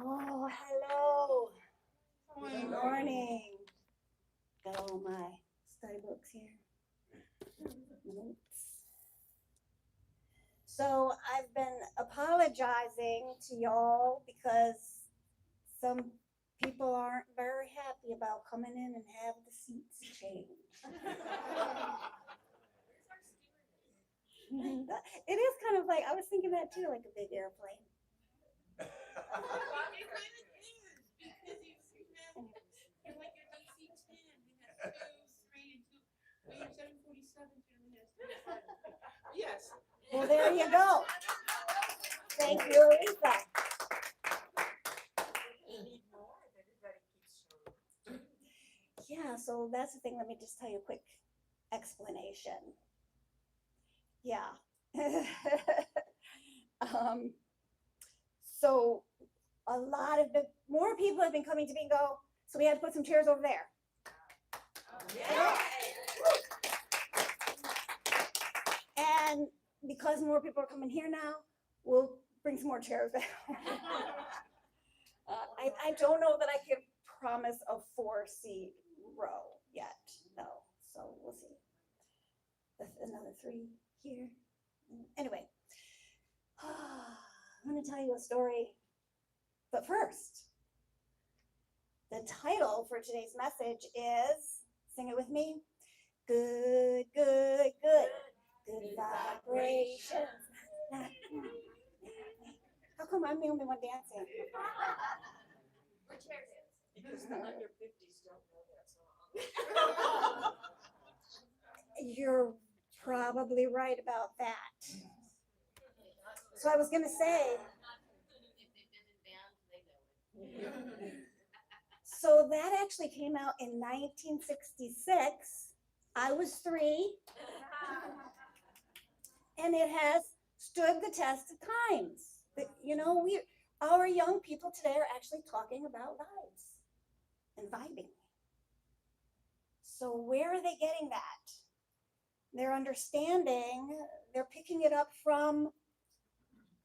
Oh, hello. Good morning. Got all my study books here. Notes. So I've been apologizing to y'all because some people aren't very happy about coming in and have the seats changed. It is kind of like, I was thinking that too, like a big airplane. Yes. Well, there you go. Thank you, Aretha. Yeah, so that's the thing. Let me just tell you a quick explanation. Yeah. um, so a lot of the more people have been coming to bingo, so we had to put some chairs over there. Yeah. And because more people are coming here now, we'll bring some more chairs down. I don't know that I can promise a 4-seat row yet, no. So we'll see. Another 3 here. Anyway, I'm going to tell you a story. But first, the title for today's message is, sing it with me, good, good, good, good vibrations. How come I'm the only one dancing? Because the under 50s don't know that song. You're probably right about that. So I was going to say, so that actually came out in 1966. I was 3, and it has stood the test of times. You know, our young people today are actually talking about vibes and vibing. So where are they getting that? They're understanding, they're picking it up from,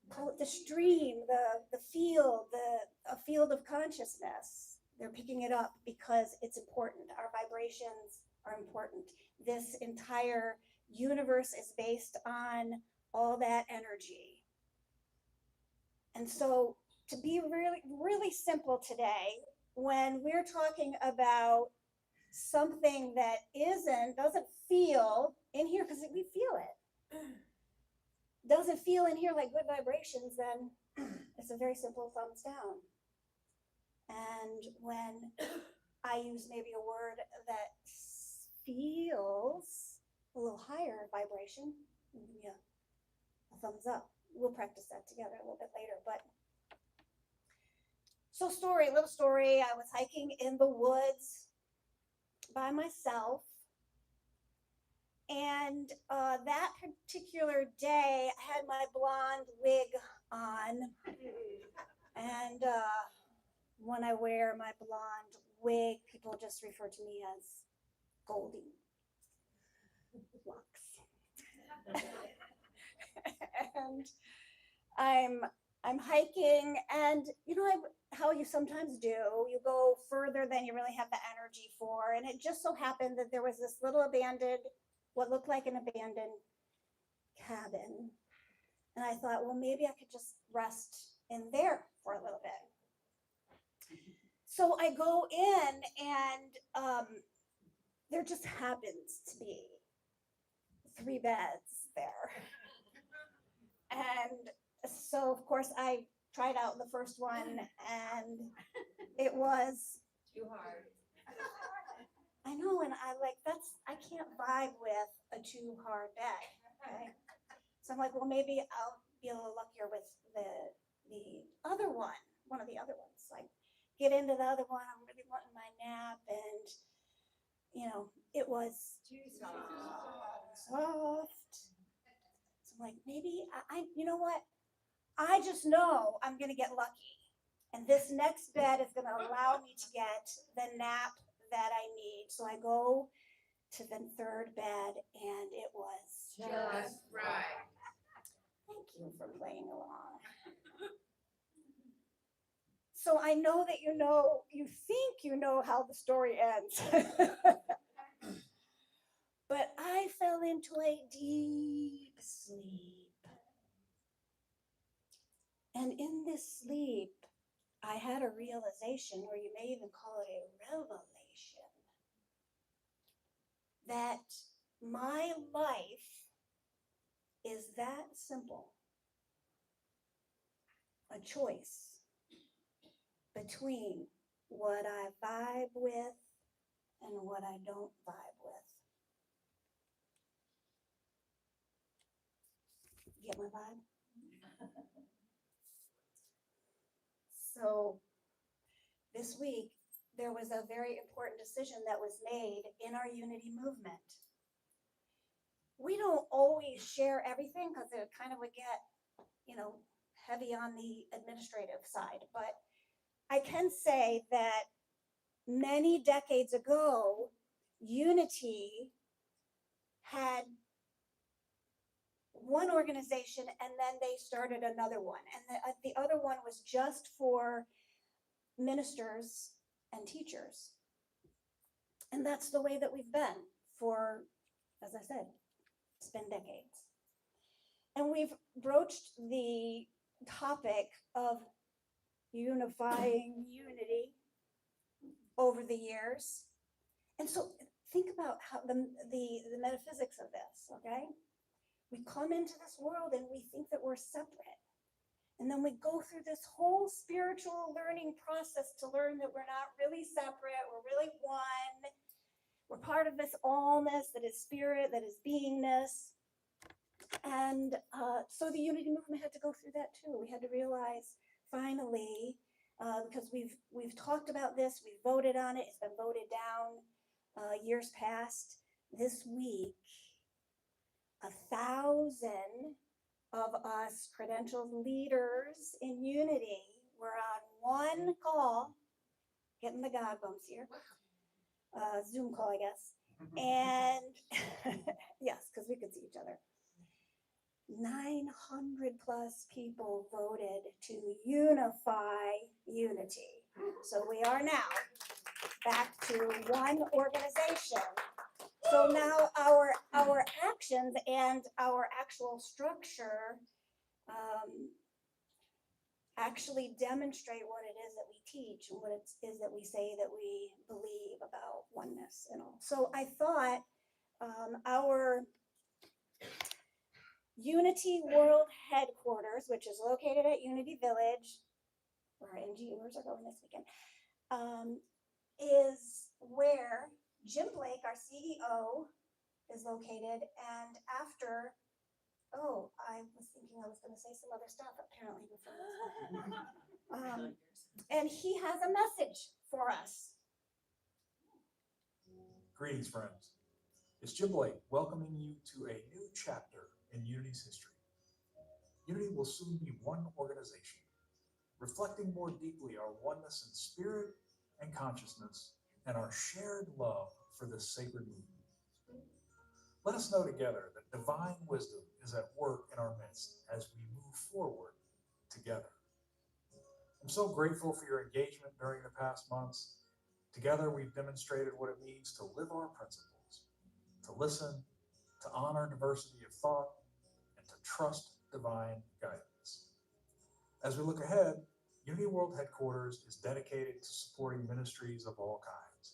call it the stream, the field, a field of consciousness. They're picking it up because it's important. Our vibrations are important. This entire universe is based on all that energy. And so, to be really, really simple today, when we're talking about something that doesn't feel in here, because we feel it, doesn't feel in here like good vibrations, then it's a very simple thumbs down. And when I use maybe a word that feels a little higher vibration, yeah, a thumbs up. We'll practice that together a little bit later. But so little story. I was hiking in the woods by myself. And that particular day, I had my blonde wig on. And when I wear my blonde wig, people just refer to me as Goldie Lux. And I'm hiking, and you know how you sometimes do. You go further than you really have the energy for, and it just so happened that there was this little abandoned, what looked like an abandoned cabin, and I thought, well, maybe I could just rest in there for a little bit. So I go in, and there just happens to be 3 beds there. And so, of course, I tried out the first one, and it was Too hard. I know, and I can't vibe with a too hard bed. Okay? So I'm like, well, maybe I'll be a little luckier with the other one of the other ones. Like, get into the other one. I'm really wanting my nap, and it was Too soft. soft. So I'm like, maybe you know what? I just know I'm gonna get lucky. And this next bed is gonna allow me to get the nap that I need. So I go to the 3rd bed, and it was Just right. Thank you for playing along. So I know that you think you know how the story ends. But I fell into a deep sleep. And in this sleep, I had a realization, or you may even call it a revelation, that my life is that simple. A choice between what I vibe with and what I don't vibe with. Get my vibe? So this week, there was a very important decision that was made in our unity movement. We don't always share everything because it kind of would get, heavy on the administrative side. But I can say that many decades ago, unity had one organization and then they started another one. And the other one was just for ministers and teachers. And that's the way that we've been for, as I said, it's been decades. And we've broached the topic of unifying unity over the years. And so think about how the metaphysics of this, okay? We come into this world and we think that we're separate. And then we go through this whole spiritual learning process to learn that we're not really separate, we're really one. We're part of this allness that is spirit, that is beingness. And so the unity movement had to go through that too. We had to realize finally, because we've talked about this, we've voted on it, it's been voted down years past. This week, 1,000 of us credentialed leaders in unity were on one call, getting the God bumps here, Zoom call, I guess. And yes, because we could see each other. 900 plus people voted to unify unity. So we are now back to one organization. So now our actions and our actual structure actually demonstrate what it is that we teach and what it is that we say that we believe about oneness and all. So I thought our Unity World Headquarters, which is located at Unity Village, where our NGOers are going this weekend, is where Jim Blake, our CEO, is located. And after, I was thinking I was going to say some other stuff, apparently before this. And he has a message for us. Greetings, friends. It's Jim Blake welcoming you to a new chapter in Unity's history. Unity will soon be one organization, reflecting more deeply our oneness in spirit and consciousness and our shared love for this sacred movement. Let us know together that divine wisdom is at work in our midst as we move forward together. I'm so grateful for your engagement during the past months. Together, we've demonstrated what it means to live our principles, to listen, to honor diversity of thought, and to trust divine guidance. As we look ahead, Unity World Headquarters is dedicated to supporting ministries of all kinds.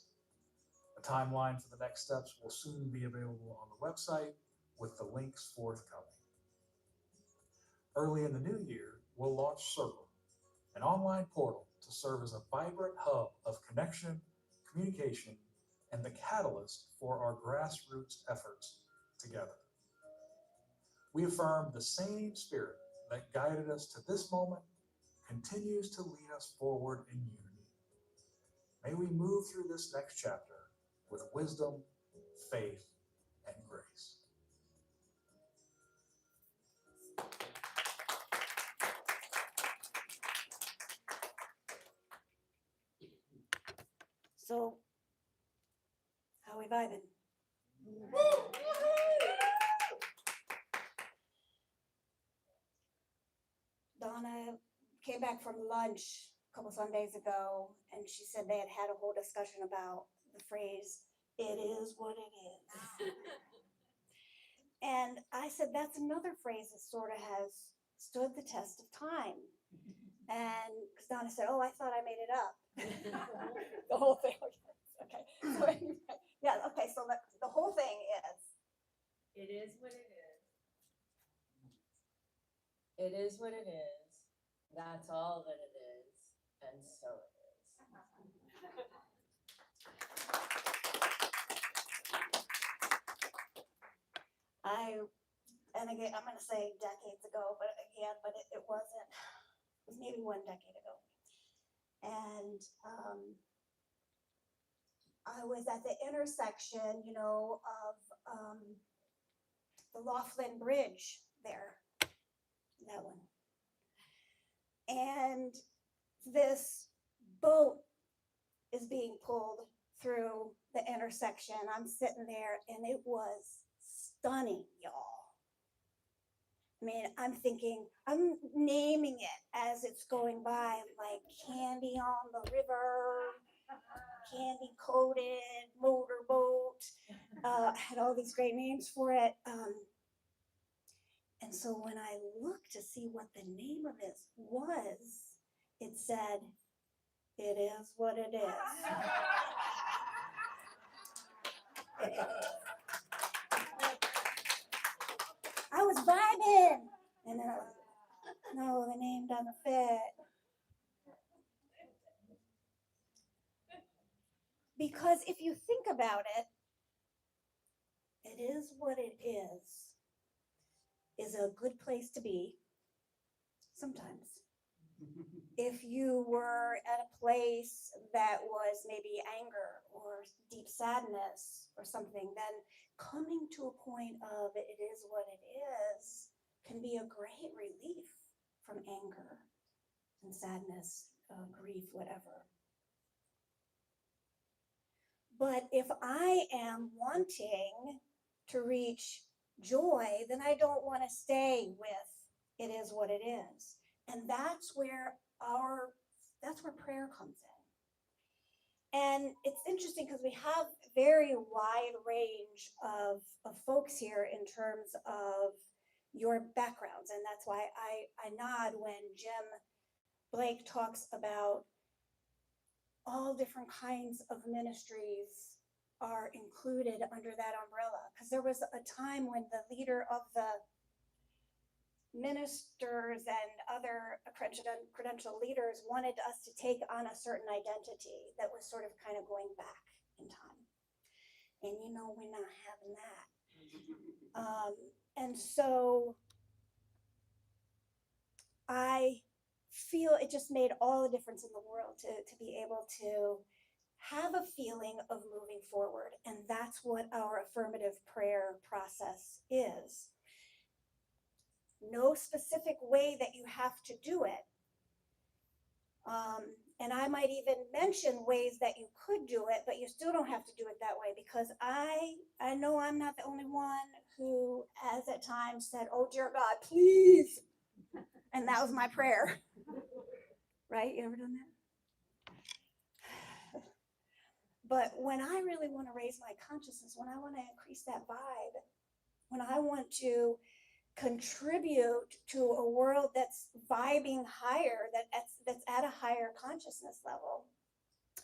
A timeline for the next steps will soon be available on the website with the links forthcoming. Early in the new year, we'll launch Circle, an online portal to serve as a vibrant hub of connection, communication, and the catalyst for our grassroots efforts together. We affirm the same spirit that guided us to this moment continues to lead us forward in unity. May we move through this next chapter with wisdom, faith, and grace. So, how we vibing? Donna came back from lunch couple Sundays ago, and she said they had a whole discussion about the phrase, "It is what it is." And I said, that's another phrase that sort of has stood the test of time. And because Donna said, oh, I thought I made it up. The whole thing. Okay. So anyway, yeah, okay, so the whole thing is. It is what it is. It is what it is. That's all that it is. And so it is. And again, I'm going to say decades ago, but it wasn't, it was maybe 1 decade ago. And I was at the intersection, of the Laughlin Bridge there, that one. And this boat is being pulled through the intersection. I'm sitting there and it was stunning, y'all. I mean, I'm thinking, I'm naming it as it's going by, like candy on the river, candy coated motorboat, had all these great names for it. And so when I looked to see what the name of it was, it said, "It is what it is." I was vibing, and then I was, no, the name doesn't fit. Because if you think about it, "It is what it is a good place to be sometimes. If you were at a place that was maybe anger or deep sadness or something, then coming to a point of "it is what it is" can be a great relief from anger and sadness, grief, whatever. But if I am wanting to reach joy, then I don't want to stay with "it is what it is." And that's where prayer comes in. And it's interesting because we have a very wide range of folks here in terms of your backgrounds. And that's why I nod when Jim Blake talks about all different kinds of ministries are included under that umbrella. Because there was a time when the leader of the ministers and other credential leaders wanted us to take on a certain identity that was sort of kind of going back in time. And we're not having that. And so I feel it just made all the difference in the world to be able to have a feeling of moving forward. And that's what our affirmative prayer process is. No specific way that you have to do it. And I might even mention ways that you could do it, but you still don't have to do it that way, because I know I'm not the only one who has at times said, "Oh dear God, please." And that was my prayer. Right? You ever done that? But when I really want to raise my consciousness, when I want to increase that vibe, when I want to contribute to a world that's vibing higher, that's at a higher consciousness level,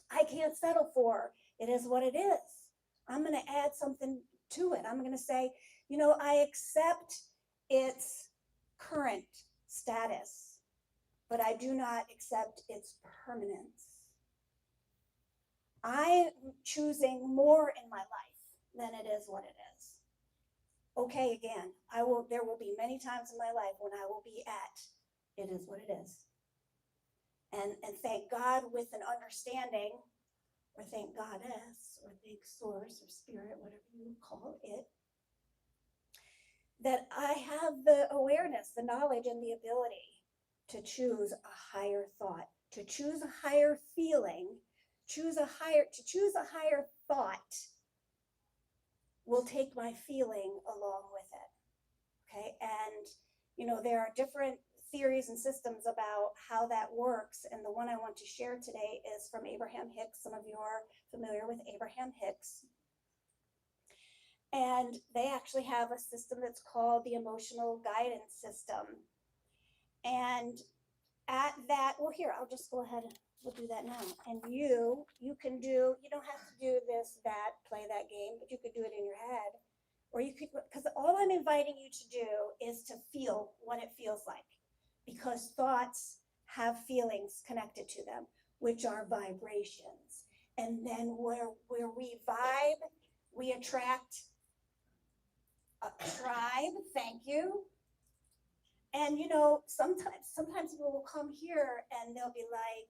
I can't settle for "it is what it is." I'm going to add something to it. I'm going to say, I accept its current status, but I do not accept its permanence. I'm choosing more in my life than "it is what it is." Okay, again, there will be many times in my life when I will be at "it is what it is." And thank God with an understanding, or thank Goddess, or thank Source, or Spirit, whatever you call it, that I have the awareness, the knowledge, and the ability to choose a higher thought, to choose a higher feeling, to choose a higher thought will take my feeling along with it. Okay, and there are different theories and systems about how that works. And the one I want to share today is from Abraham Hicks. Some of you are familiar with Abraham Hicks. And they actually have a system that's called the emotional guidance system. And at that, well, here, I'll just go ahead and we'll do that now. And you can do, you don't have to do this, that, play that game, but you could do it in your head. Or you could, because all I'm inviting you to do is to feel what it feels like. Because thoughts have feelings connected to them, which are vibrations. And then where we vibe, we attract a tribe. Thank you. And you know, sometimes people will come here and they'll be like,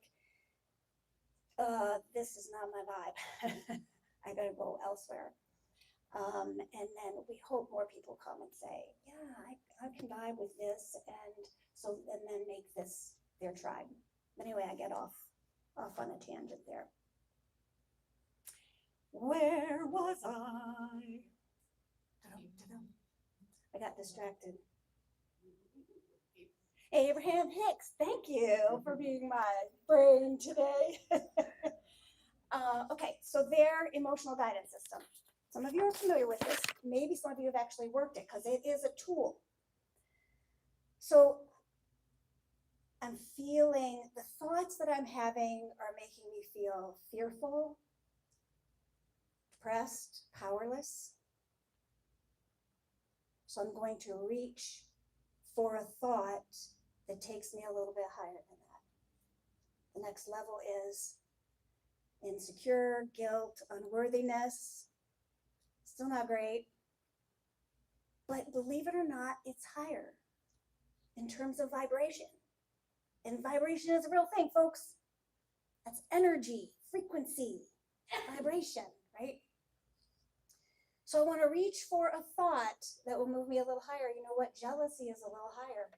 this is not my vibe. I gotta go elsewhere. And then we hope more people come and say, yeah, I can vibe with this, and then make this their tribe. Anyway, I get off on a tangent there. Where was I? I got distracted. Abraham Hicks, thank you for being my brain today. Okay, so their emotional guidance system. Some of you are familiar with this. Maybe some of you have actually worked it because it is a tool. So I'm feeling, the thoughts that I'm having are making me feel fearful, depressed, powerless. So I'm going to reach for a thought that takes me a little bit higher than that. The next level is insecure, guilt, unworthiness. Still not great. But believe it or not, it's higher in terms of vibration. And vibration is a real thing, folks. That's energy, frequency, vibration, right? So I want to reach for a thought that will move me a little higher. You know what? Jealousy is a little higher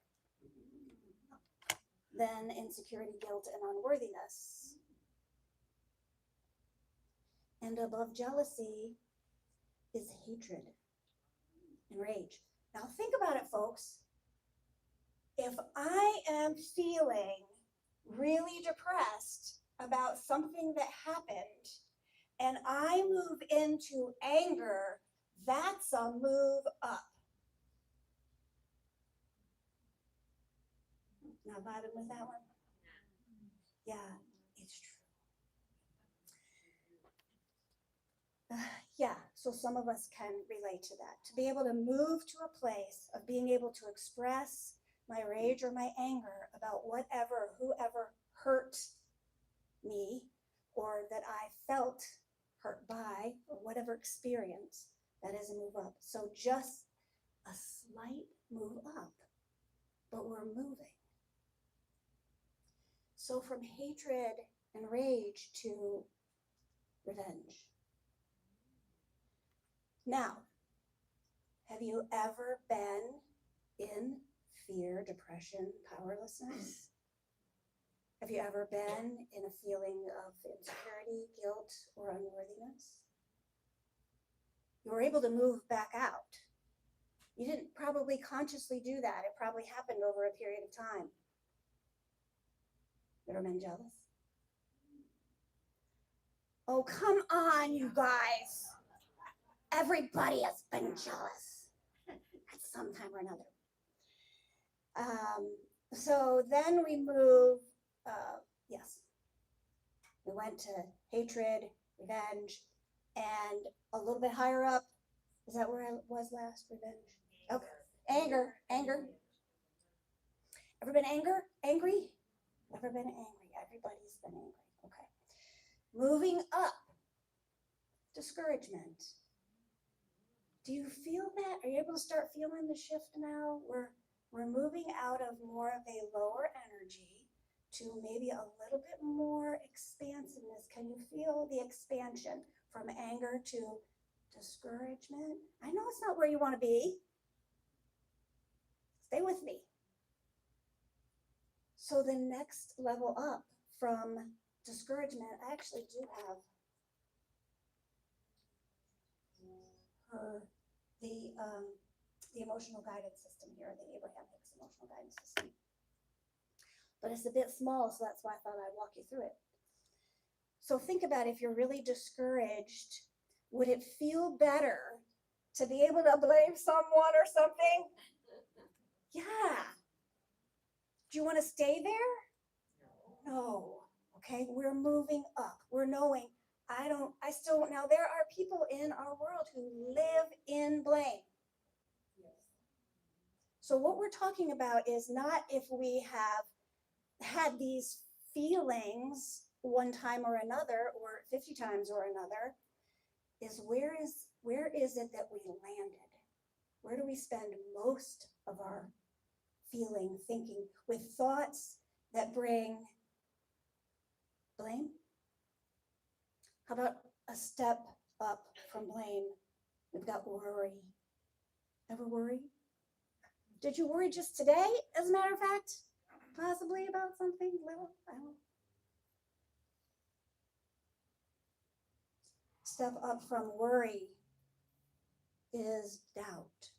than insecurity, guilt, and unworthiness. And above jealousy is hatred and rage. Now think about it, folks. If I am feeling really depressed about something that happened and I move into anger, that's a move up. Not vibing with that one? Yeah, it's true. Yeah, so some of us can relate to that. To be able to move to a place of being able to express my rage or my anger about whatever, whoever hurt me, or that I felt hurt by, or whatever experience, that is a move up. So just a slight move up, but we're moving. So from hatred and rage to revenge. Now, have you ever been in fear, depression, powerlessness? Have you ever been in a feeling of insecurity, guilt, or unworthiness? You were able to move back out. You didn't probably consciously do that. It probably happened over a period of time. You ever been jealous? Oh, come on, you guys. Everybody has been jealous at some time or another. So then we move, yes. We went to hatred, revenge, and a little bit higher up. Is that where I was last? Revenge? Okay. Anger. Ever been angry? Ever been angry? Everybody's been angry. Okay. Moving up. Discouragement. Do you feel that? Are you able to start feeling the shift now? We're moving out of more of a lower energy to maybe a little bit more expansiveness. Can you feel the expansion from anger to discouragement? I know it's not where you want to be. Stay with me. So the next level up from discouragement, I actually do have the emotional guidance system here, the Abraham Hicks emotional guidance system. but it's a bit small, so that's why I thought I'd walk you through it. So think about if you're really discouraged, would it feel better to be able to blame someone or something? Yeah. Do you want to stay there? No. Okay, we're moving up. We're knowing now there are people in our world who live in blame. So what we're talking about is not if we have had these feelings one time or another, or 50 times or another, is where is it that we landed? Where do we spend most of our feeling, thinking, with thoughts that bring blame? How about a step up from blame? We've got worry. Ever worry? Did you worry just today, as a matter of fact? Possibly about something little? I don't know. Step up from worry is doubt.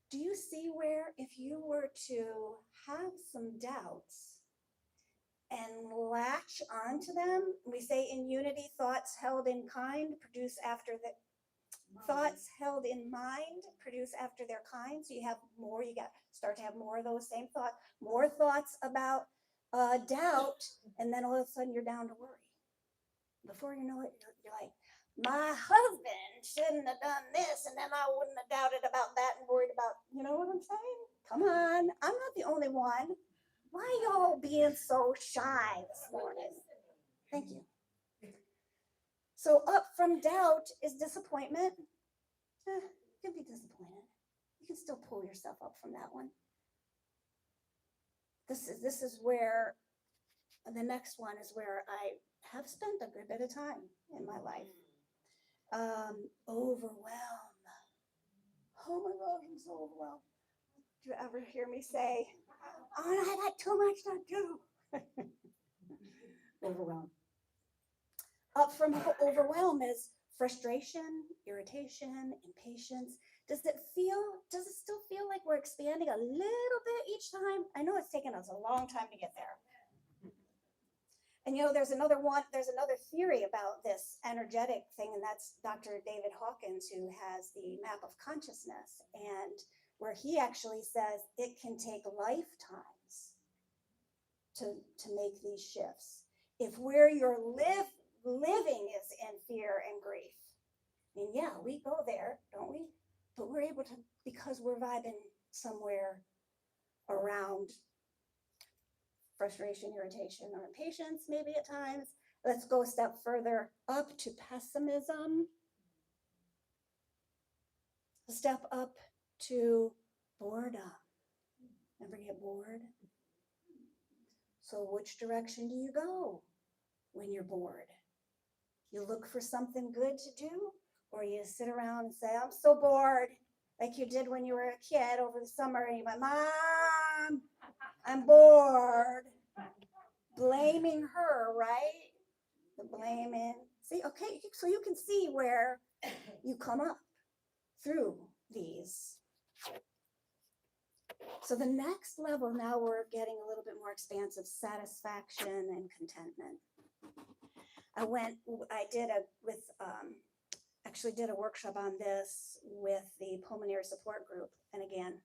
Do you see where if you were to have some doubts and latch onto them, we say in unity, thoughts held in kind produce after the thoughts held in mind produce after their kind. So you have more, start to have more of those same thoughts, more thoughts about doubt, and then all of a sudden you're down to worry. Before you know it, you're like, my husband shouldn't have done this, and then I wouldn't have doubted about that and worried about, you know what I'm saying? Come on, I'm not the only one. Why y'all being so shy this morning? Thank you. So up from doubt is disappointment. You can be disappointed. You can still pull yourself up from that one. This is where the next one is where I have spent a good bit of time in my life. Overwhelm. Oh my gosh, I'm so overwhelmed. Do you ever hear me say, oh, I got too much to do? Overwhelm. Up from overwhelm is frustration, irritation, impatience. Does it still feel like we're expanding a little bit each time? I know it's taken us a long time to get there. And there's another theory about this energetic thing, and that's Dr. David Hawkins, who has the map of consciousness, and where he actually says it can take lifetimes to make these shifts. If where you're living is in fear and grief, I mean, yeah, we go there, don't we? But we're able to, because we're vibing somewhere around frustration, irritation, or impatience, maybe at times. Let's go a step further up to pessimism. A step up to boredom. Ever get bored? So which direction do you go when you're bored? You look for something good to do, or you sit around and say, I'm so bored, like you did when you were a kid over the summer, and you went, Mom, I'm bored. Blaming her, right? The blaming. See, okay, so you can see where you come up through these. So the next level, now we're getting a little bit more expansive, satisfaction and contentment. I did a workshop on this with the pulmonary support group, and again,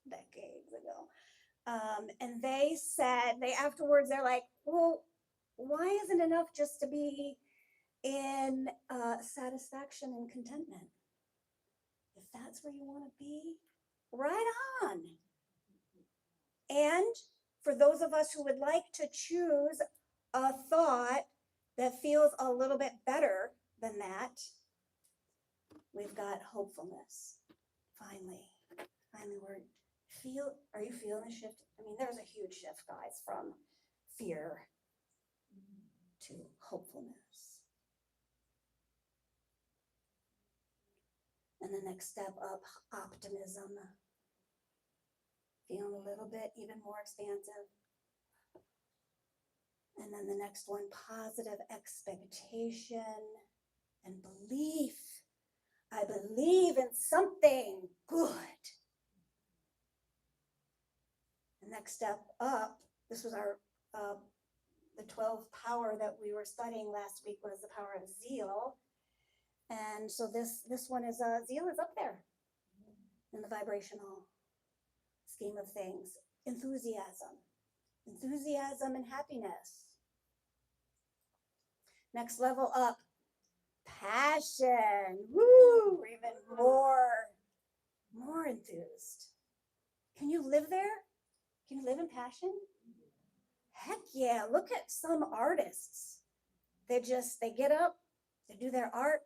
decades ago. And they said, afterwards, they're like, well, why isn't it enough just to be in satisfaction and contentment? If that's where you want to be, right on. And for those of us who would like to choose a thought that feels a little bit better than that, we've got hopefulness. Finally, are you feeling a shift? I mean, there's a huge shift, guys, from fear to hopefulness. And the next step up, optimism. Feeling a little bit even more expansive. And then the next one, positive expectation and belief. I believe in something good. And Next step up, this was our, the 12th power that we were studying last week was the power of zeal. And so this one is, zeal is up there in the vibrational scheme of things. Enthusiasm and happiness. Next level up, passion. Woo! We're even more enthused. Can you live there? Can you live in passion? Heck yeah, look at some artists. They get up, they do their art,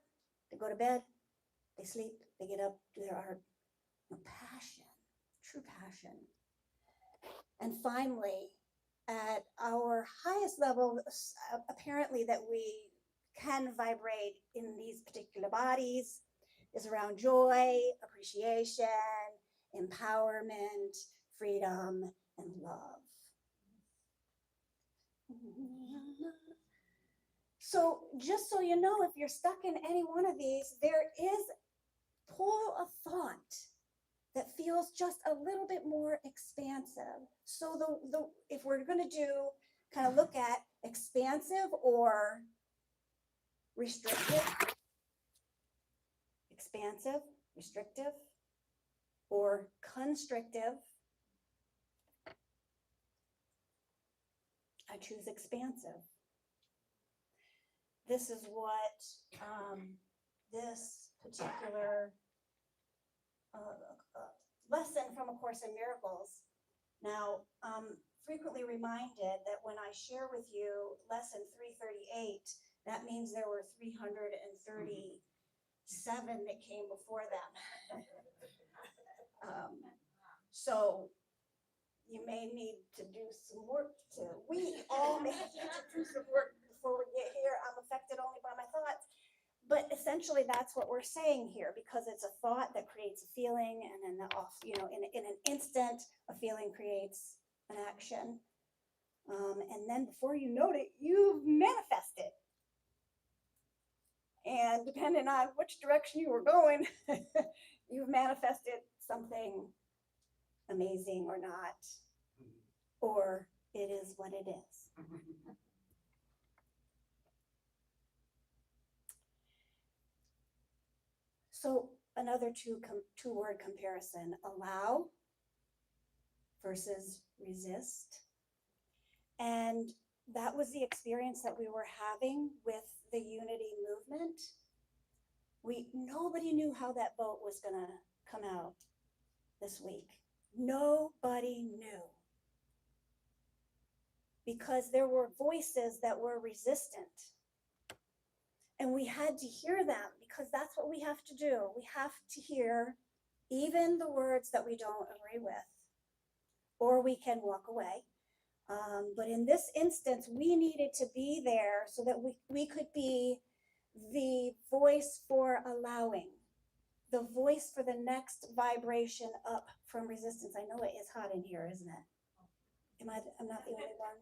they go to bed, they sleep, they get up, do their art. Passion, true passion. And finally, at our highest level, apparently that we can vibrate in these particular bodies, is around joy, appreciation, empowerment, freedom, and love. So just so you know, if you're stuck in any one of these, there is pull a thought that feels just a little bit more expansive. So if we're going to do kind of look at expansive or restrictive, expansive, restrictive, or constrictive, I choose expansive. This is what this particular lesson from A Course in Miracles. Now, frequently reminded that when I share with you lesson 338, that means there were 337 that came before them. So you may need to do some work we all may need to do some work before we get here. I'm affected only by my thoughts. But essentially that's what we're saying here, because it's a thought that creates a feeling, and then in an instant, a feeling creates an action. And then before you know it, you've manifested. And depending on which direction you were going, you've manifested something amazing or not, or it is what it is. So another two-word comparison: allow versus resist. And that was the experience that we were having with the unity movement. Nobody knew how that boat was gonna come out this week. Nobody knew. Because there were voices that were resistant. And we had to hear them, because that's what we have to do. We have to hear even the words that we don't agree with, or we can walk away. But in this instance, we needed to be there so that we could be the voice for allowing, the voice for the next vibration up from resistance. I know it is hot in here, isn't it? I'm not the only one.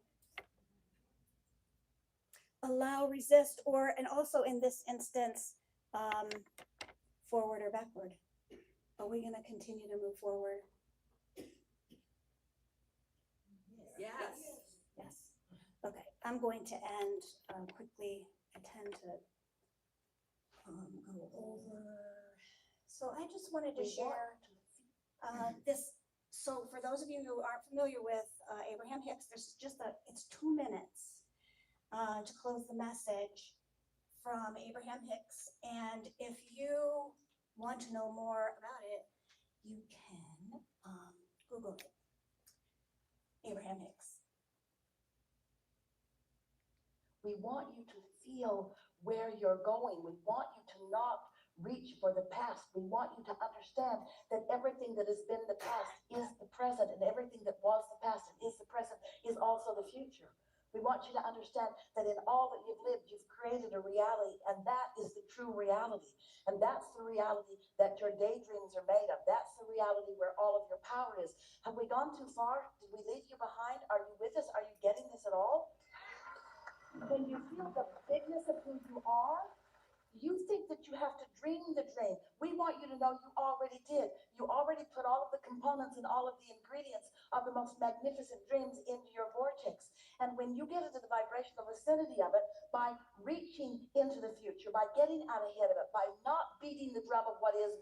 Allow, resist, and also in this instance, forward or backward. Are we going to continue to move forward? Yes. Yes. Okay, I'm going to end quickly. I tend to go over. So I just wanted to share this. So for those of you who aren't familiar with Abraham Hicks, it's 2 minutes to close the message from Abraham Hicks. And if you want to know more about it, you can Google it. Abraham Hicks. We want you to feel where you're going. We want you to not reach for the past. We want you to understand that everything that has been the past is the present, and everything that was the past and is the present is also the future. We want you to understand that in all that you've lived, you've created a reality, and that is the true reality. And that's the reality that your daydreams are made of. That's the reality where all of your power is. Have we gone too far? Did we leave you behind? Are you with us? Are you getting this at all? When you feel the bigness of who you are, you think that you have to dream the dream. We want you to know you already did. You already put all of the components and all of the ingredients of of the most magnificent dreams into your vortex. And when you get into the vibrational vicinity of it, by reaching into the future, by getting out ahead of it, by not beating the drum of what is,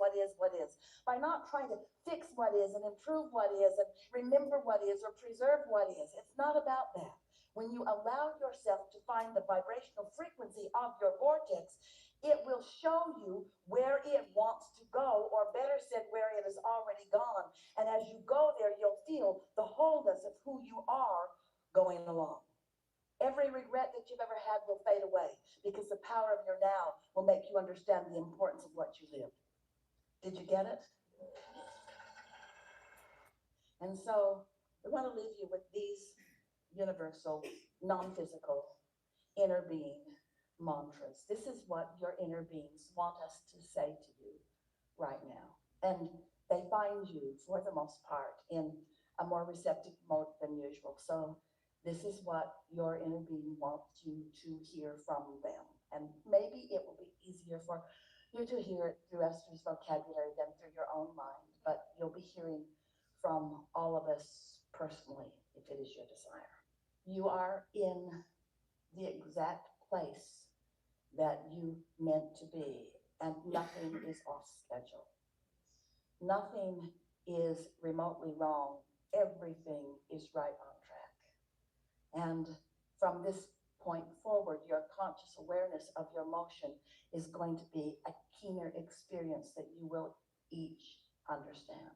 by not trying to fix what is and improve what is and remember what is or preserve what is. It's not about that. When you allow yourself to find the vibrational frequency of your vortex, it will show you where it wants to go, or better said, where it has already gone. And as you go there, you'll feel the wholeness of who you are going along. Every regret that you've ever had will fade away, because the power of your now will make you understand the importance of what you lived. Did you get it? And so we want to leave you with these universal, non-physical, inner being mantras. This is what your inner beings want us to say to you right now. And they find you, for the most part, in a more receptive mode than usual. So this is what your inner being wants you to hear from them. And maybe it will be easier for you to hear it through Esther's vocabulary than through your own mind, but you'll be hearing from all of us personally, if it is your desire. You are in the exact place that you meant to be, and nothing is off schedule. Nothing is remotely wrong. Everything is right on track. And from this point forward, your conscious awareness of your motion is going to be a keener experience that you will each understand.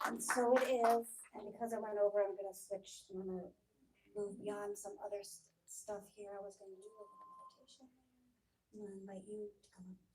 And so it is, and because I went over, I'm gonna switch, I'm gonna move beyond some other stuff here I was gonna do, like a meditation. I'm gonna invite you to come up.